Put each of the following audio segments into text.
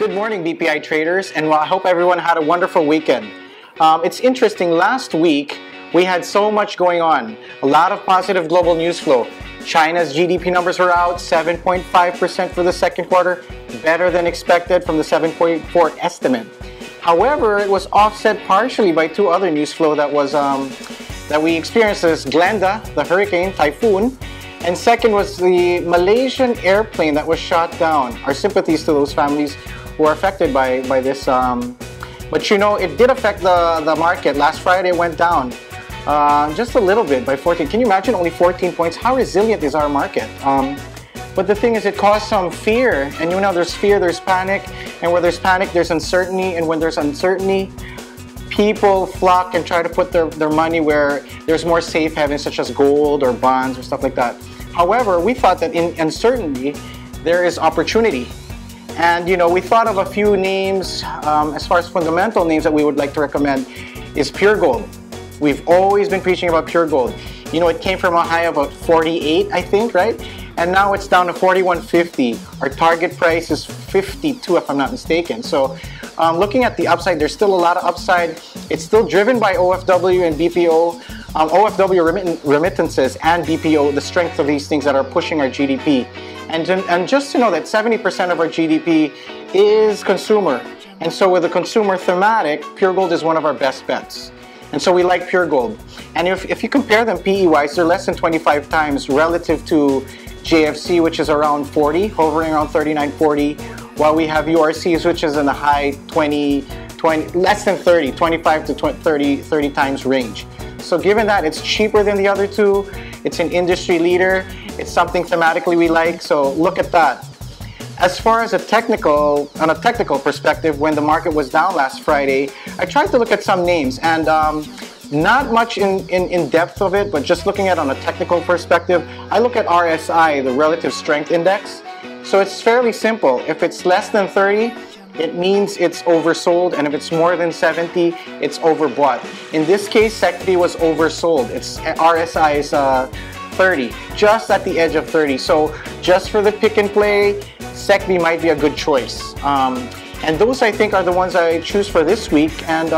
Good morning, BPI traders, and I hope everyone had a wonderful weekend. It's interesting, last week we had so much going on, a lot of positive global news flow. China's GDP numbers were out, 7.5% for the second quarter, better than expected from the 7.4 estimate. However, it was offset partially by two other news flow that we experienced: as Glenda, the hurricane, typhoon, and second was the Malaysian airplane that was shot down. Our sympathies to those families who are affected by this. But you know, it did affect the market. Last Friday it went down just a little bit by 14. Can you imagine only 14 points? How resilient is our market? But the thing is, it caused some fear. And you know, there's fear, there's panic. And where there's panic, there's uncertainty. And when there's uncertainty, people flock and try to put their money where there's more safe havens, such as gold or bonds or stuff like that. However, we thought that in uncertainty, there is opportunity. And you know, we thought of a few names as far as fundamental names that we would like to recommend is Pure Gold. We've always been preaching about Pure Gold. You know, it came from a high of about 48, I think, right? And now it's down to 41.50. Our target price is 52, if I'm not mistaken. So looking at the upside, there's still a lot of upside. It's still driven by OFW and BPO. OFW remittances and BPO, the strength of these things that are pushing our GDP. And just to know that 70% of our GDP is consumer. And so with the consumer thematic, Pure Gold is one of our best bets. And so we like Pure Gold. And if you compare them PE-wise, they're less than 25 times relative to JFC, which is around 40, hovering around 39.40, while we have URCs, which is in the high 20, less than 30, 25 to 30 times range. So given that it's cheaper than the other two, it's an industry leader, it's something thematically we like, so look at that. As far as on a technical perspective, when the market was down last Friday, I tried to look at some names, and not much in depth of it, but just looking at it on a technical perspective, I look at RSI, the Relative Strength Index. So it's fairly simple. If it's less than 30, it means it's oversold, and if it's more than 70, it's overbought. In this case, SECB was oversold. Its RSI is 30, just at the edge of 30. So just for the pick and play, SECB might be a good choice. And those, I think, are the ones I choose for this week. And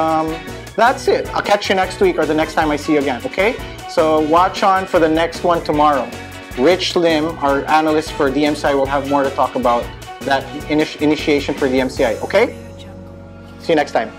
that's it. I'll catch you next week or the next time I see you again, okay? So watch on for the next one tomorrow. Rich Lim, our analyst for DMCI, will have more to talk about that initiation for DMCI, okay? See you next time.